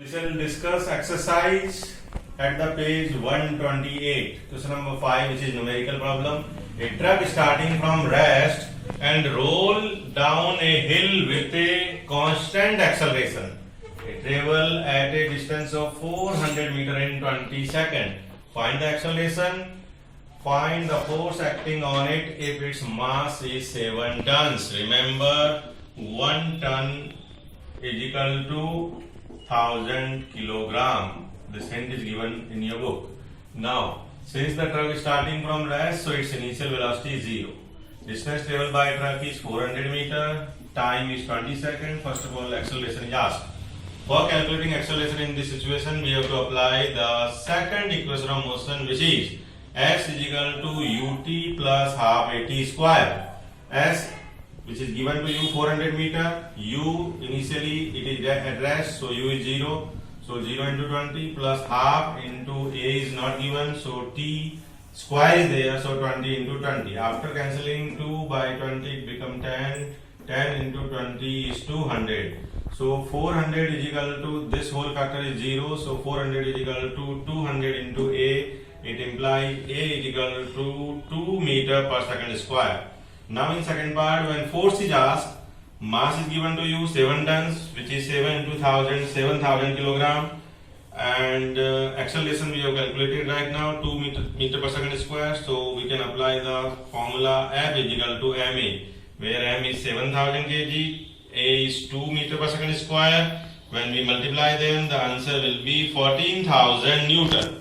We shall discuss exercise at the page 128. Question number 5, which is numerical problem. A truck starting from rest and roll down a hill with a constant acceleration. It travel at a distance of 400 meter in 20 seconds. Find the acceleration. Find the force acting on it if its mass is 7 tons. Remember, 1 ton is equal to 1000 kilogram. This hint is given in your book. Now, since the truck is starting from rest, so its initial velocity is 0. Distance traveled by truck is 400 meter. Time is 20 seconds. First of all, acceleration is asked. For calculating acceleration in this situation, we have to apply the second equation of motion, which is s is equal to ut plus half at square. S, which is given to you 400 meter, u initially it is at rest, so u is 0, so 0 into 20 plus half into a is not given, so t square is there, so 20 into 20. After cancelling 2 by 20 it becomes 10, 10 into 20 is 200. So 400 is equal to, this whole factor is 0, so 400 is equal to 200 into a. It implies a is equal to 2 meter per second square. Now in second part, when force is asked, mass is given to you 7 tons, which is 7 into 1000, 7000 kilogram, and acceleration we have calculated right now 2 meter per second square. So we can apply the formula F is equal to ma, where m is 7000 kg, a is 2 meter per second square. When we multiply them, the answer will be 14,000 Newton.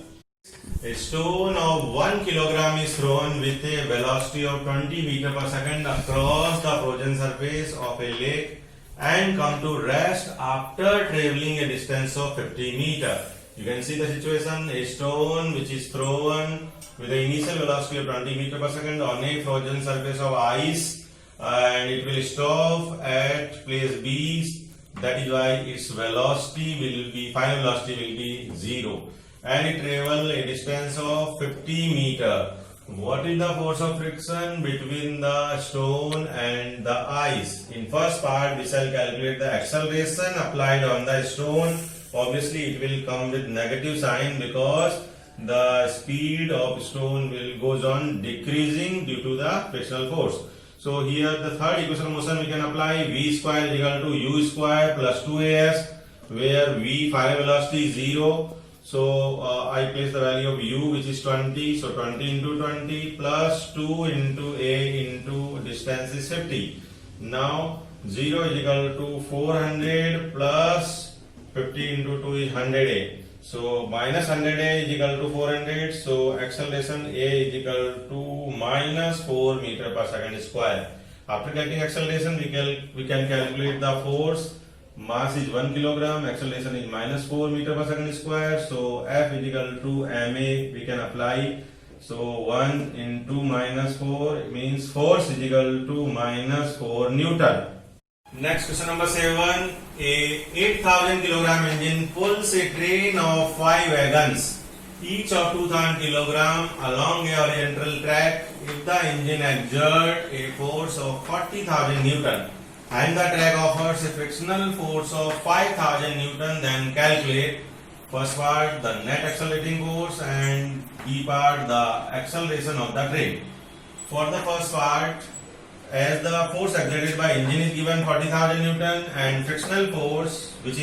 A stone of 1 kilogram is thrown with a velocity of 20 meter per second across the frozen surface of a lake and come to rest after traveling a distance of 50 meter. You can see the situation. A stone which is thrown with the initial velocity of 20 meter per second on a frozen surface of ice, and it will stop at place B. That is why its velocity will be, final velocity will be 0. And it travel a distance of 50 meter. What is the force of friction between the stone and the ice? In first part, we shall calculate the acceleration applied on the stone. Obviously, it will come with negative sign because the speed of stone will goes on decreasing due to the frictional force. So here the third equation of motion we can apply. V square is equal to u square plus 2as, where v final velocity is 0. So I place the value of u, which is 20. So 20 into 20 plus 2 into a into distance is 50. Now 0 is equal to 400 plus 50 into 2 is 100a. So minus 100a is equal to 400. So acceleration a is equal to minus 4 meter per second square. After getting acceleration, we can calculate the force. Mass is 1 kilogram, acceleration is minus 4 meter per second square. So F is equal to ma, we can apply. So 1 into minus 4 means force is equal to minus 4 Newton. Next question number 7. A 8000 kilogram engine pulls a train of 5 wagons, each of 2000 kilogram along a horizontal track if the engine exerts a force of 40,000 Newton. And the track offers a frictional force of 5000 Newton. Then calculate first part the net accelerating force and B part the acceleration of the train. For the first part, as the force exerted by engine is given 40,000 Newton and frictional force which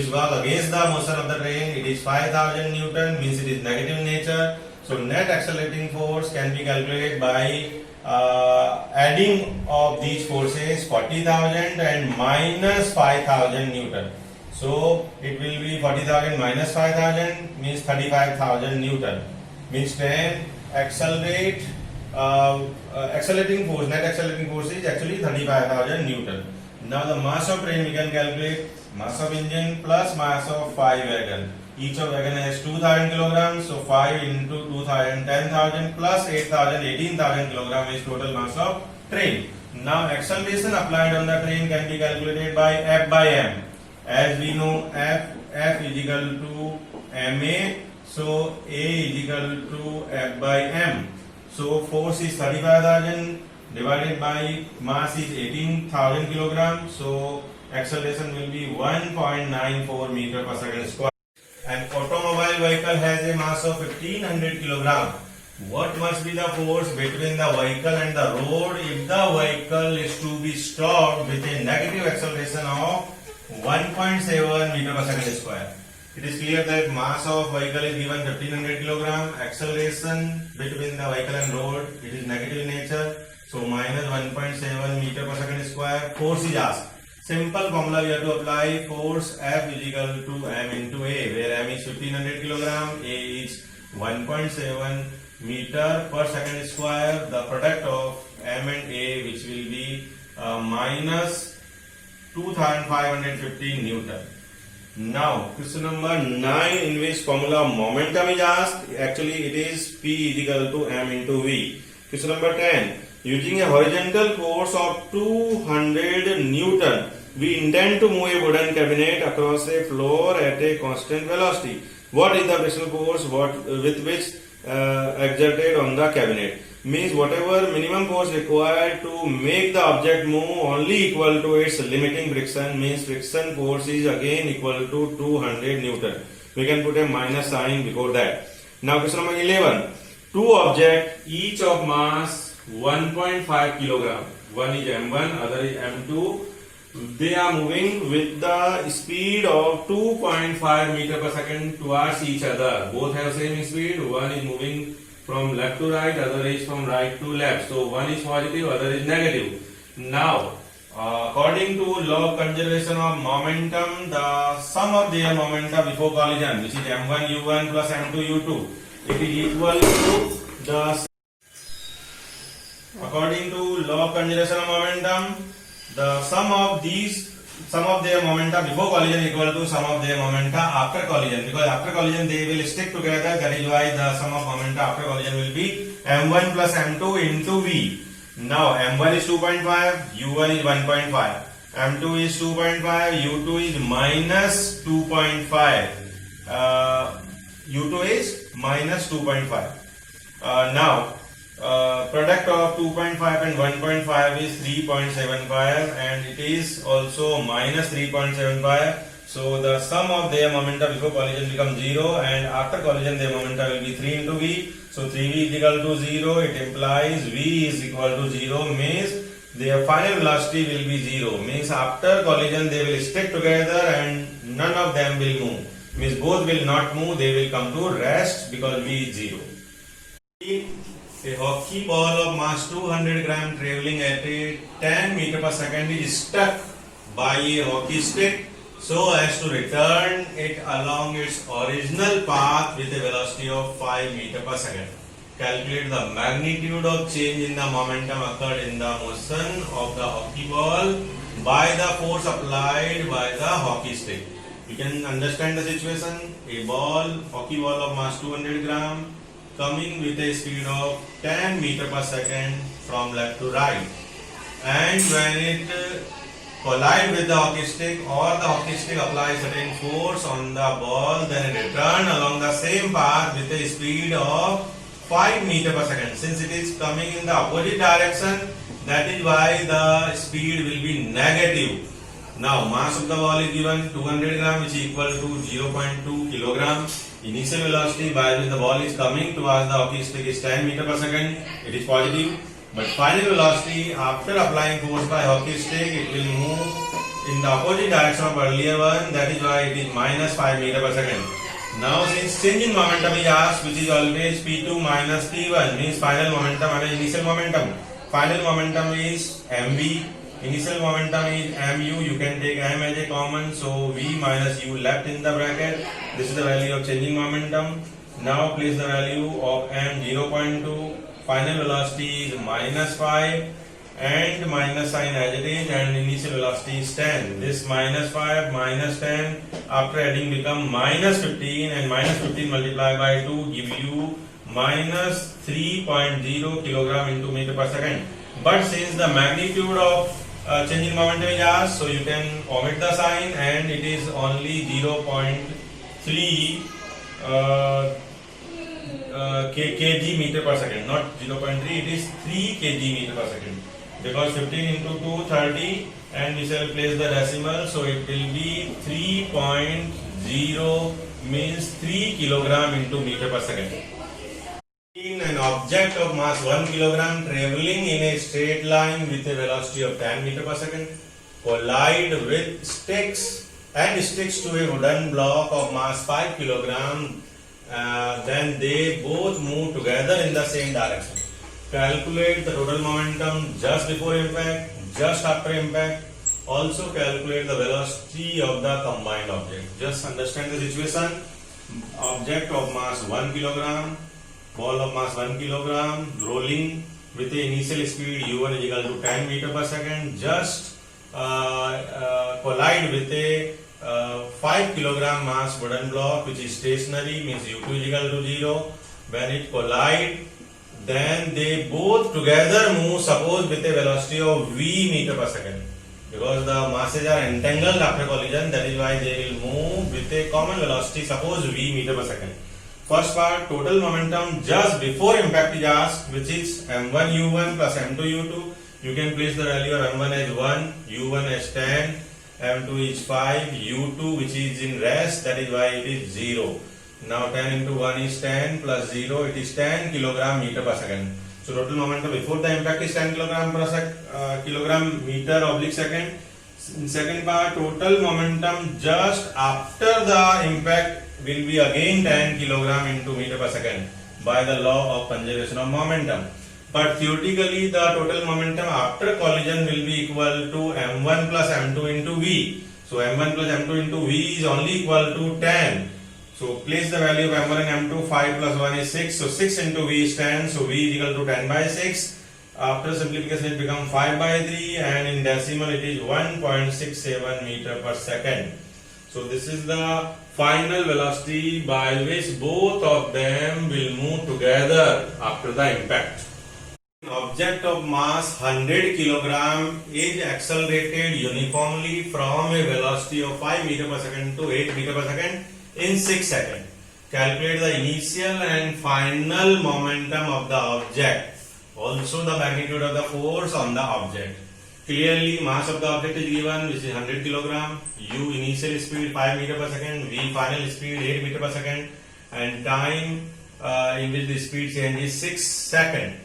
was against the motion of the train, it is 5000 Newton, means it is negative in nature. So net accelerating force can be calculated by adding of these forces 40,000 and minus 5,000 Newton. So it will be 40,000 minus 5,000 means 35,000 Newton. Means train accelerating force, net accelerating force is actually 35,000 Newton. Now the mass of train we can calculate. Mass of engine plus mass of 5 wagon. Each of wagon has 2000 kilograms, so 5 into 2000, 10,000 plus 8,000, 18,000 kilograms is total mass of train. Now acceleration applied on the train can be calculated by F by m. As we know, F is equal to ma, so A is equal to F by m. So force is 35,000 divided by mass is 18,000 kilograms, so acceleration will be 1.94 meter per second square. An automobile vehicle has a mass of 1500 kilogram. What must be the force between the vehicle and the road if the vehicle is to be stopped with a negative acceleration of 1.7 meter per second square? It is clear that mass of vehicle is given 1500 kilogram. Acceleration between the vehicle and road, it is negative in nature. So minus 1.7 meter per second square. Force is asked. Simple formula we have to apply. Force F is equal to M into A, where M is 1500 kilogram, A is 1.7 meter per second square. The product of M and A, which will be minus 2550 Newton. Now, question number 9, in which formula momentum is asked. Actually, it is P is equal to M into V. Question number 10. Using a horizontal force of 200 Newton, we intend to move a wooden cabinet across a floor at a constant velocity. What is the frictional force with which exerted on the cabinet? Means whatever minimum force required to make the object move only equal to its limiting friction, means friction force is again equal to 200 Newton. We can put a minus sign before that. Now question number 11. Two objects, each of mass 1.5 kilogram. One is M1, other is M2. They are moving with the speed of 2.5 meter per second towards each other. Both have same speed. One is moving from left to right, other is from right to left. So one is positive, other is negative. Now, according to law of conservation of momentum, the sum of their momenta before collision, which is M1 U1 plus M2 U2, it is equal to the. According to law of conservation of momentum, the sum of their momenta before collision equal to sum of their momenta after collision, because after collision they will stick together. That is why the sum of momenta after collision will be M1 plus M2 into V. Now M1 is 2.5, U1 is 1.5, M2 is 2.5, U2 is minus 2.5, U2 is minus 2.5. Now product of 2.5 and 1.5 is 3.75, and it is also minus 3.75. So the sum of their momenta before collision becomes 0, and after collision their momenta will be 3 into V. So 3V is equal to 0. It implies V is equal to 0, means their final velocity will be 0. Means after collision they will stick together and none of them will move. Means both will not move, they will come to rest because V is 0. A hockey ball of mass 200 gram traveling at a 10 meter per second is stuck by a hockey stick so as to return it along its original path with a velocity of 5 meter per second. Calculate the magnitude of change in the momentum occurred in the motion of the hockey ball by the force applied by the hockey stick. You can understand the situation. A hockey ball of mass 200 gram coming with a speed of 10 meter per second from left to right, and when it collides with the hockey stick or the hockey stick applies certain force on the ball, then it returns along the same path with a speed of 5 meter per second. Since it is coming in the opposite direction, that is why the speed will be negative. Now mass of the ball is given 200 gram, which is equal to 0.2 kilogram. Initial velocity by which the ball is coming towards the hockey stick is 10 meter per second. It is positive. But final velocity after applying force by hockey stick, it will move in the opposite direction of earlier one. That is why it is minus 5 meter per second. Now since change in momentum is asked, which is always P2 minus P1, means final momentum and initial momentum. Final momentum is MV. Initial momentum is mu. You can take m as a common, so v minus u left in the bracket. This is the value of changing momentum. Now place the value of m 0.2. Final velocity is minus 5 and minus sign as it is, and initial velocity is 10. This minus 5 minus 10 after adding become minus 15, and minus 15 multiplied by 2 give you minus 3.0 kilogram into meter per second. But since the magnitude of changing momentum is asked, so you can omit the sign, and it is only 0.3 kg meter per second, not 0.3, it is 3 kg meter per second. because 15 into 2 30, and we shall place the decimal, so it will be 3.0 means 3 kilogram into meter per second. In an object of mass 1 kilogram traveling in a straight line with a velocity of 10 meter per second collide with sticks to a wooden block of mass 5 kilogram, then they both move together in the same direction. Calculate the total momentum just before impact, just after impact. Also calculate the velocity of the combined object. Just understand the situation. Object of mass 1 kilogram, ball of mass 1 kilogram rolling with the initial speed u1 is equal to 10 meter per second, just collide with a 5 kilogram mass wooden block which is stationary, means u2 is equal to 0. When it collide, then they both together move, suppose with a velocity of v meter per second, because the masses are entangled after collision, that is why they will move with a common velocity, suppose v meter per second. First part, total momentum just before impact is asked, which is m1 u1 plus m2 u2. You can place the value of m1 as 1, u1 as 10, m2 is 5, u2 which is in rest, that is why it is 0. Now 10 into 1 is 10 plus 0, it is 10 kilogram meter per second. So total momentum before the impact is 10 kilogram per kilogram meter oblique second. In second part, total momentum just after the impact will be again 10 kilogram into meter per second by the law of conservation of momentum. But theoretically, the total momentum after collision will be equal to m1 plus m2 into v. So m1 plus m2 into v is only equal to 10. So place the value of m1 and m2. 5 plus 1 is 6. So 6 into v is 10. So v is equal to 10 by 6. After simplification, it becomes 5 by 3, and in decimal it is 1.67 meter per second. So this is the final velocity by which both of them will move together after the impact. An object of mass 100 kilogram is accelerated uniformly from a velocity of 5 meter per second to 8 meter per second in 6 seconds. Calculate the initial and final momentum of the object. Also the magnitude of the force on the object. Clearly, mass of the object is given, which is 100 kilogram, u initial speed 5 meter per second, v final speed 8 meter per second, and time in which the speed change is 6 seconds.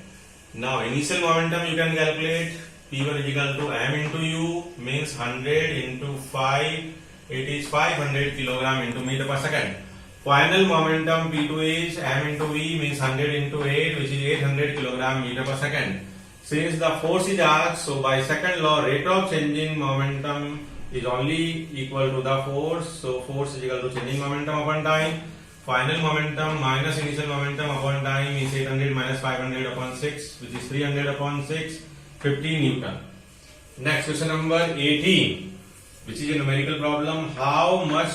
Now initial momentum you can calculate, p1 is equal to m into u, means 100 into 5, it is 500 kilogram into meter per second. Final momentum p2 is m into v, means 100 into 8, which is 800 kilogram meter per second. Since the force is asked, so by second law, rate of changing momentum is only equal to the force. So force is equal to changing momentum upon time. Final momentum minus initial momentum upon time is 800 minus 500 upon 6, which is 300 upon 6, 15 Newton. Next, question number 18, which is a numerical problem. How much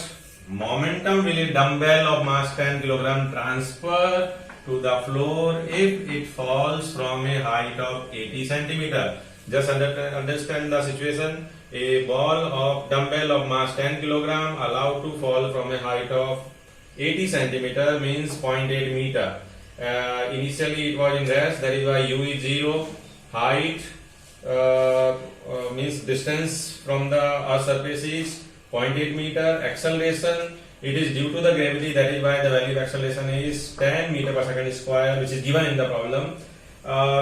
momentum will a dumbbell of mass 10 kilogram transfer to the floor if it falls from a height of 80 centimeter? Just understand the situation. A ball of dumbbell of mass 10 kilogram allowed to fall from a height of 80 centimeter, means 0.8 meter. Initially it was in rest, that is why u is 0. Height means distance from the earth surface is 0.8 meter. Acceleration, it is due to the gravity, that is why the value of acceleration is 10 meter per second square, which is given in the problem.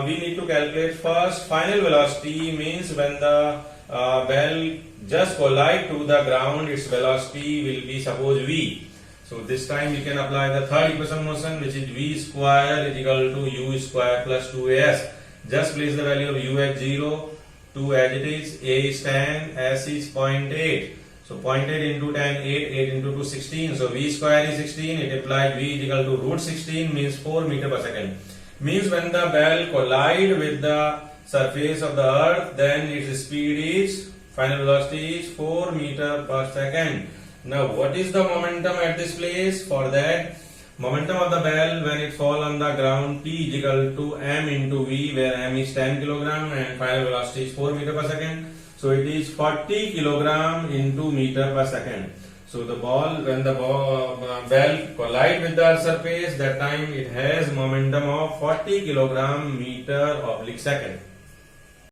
We need to calculate first final velocity, means when the ball just collide to the ground, its velocity will be suppose v. So this time we can apply the third equation motion, which is v square is equal to u square plus 2as. Just place the value of u at 0, 2 as it is, a is 10, s is 0.8. So 0.8 into 10, 8 into 2, 16. So v square is 16. It implies v is equal to root 16, means 4 meter per second. Means when the ball collide with the surface of the earth, then its speed is, final velocity is 4 meter per second. Now what is the momentum at this place? For that, momentum of the ball when it fall on the ground, p is equal to m into v, where m is 10 kilogram and final velocity is 4 meter per second. So it is 40 kilogram into meter per second. So the ball, when the ball collide with the surface, that time it has momentum of 40 kilogram meter oblique second.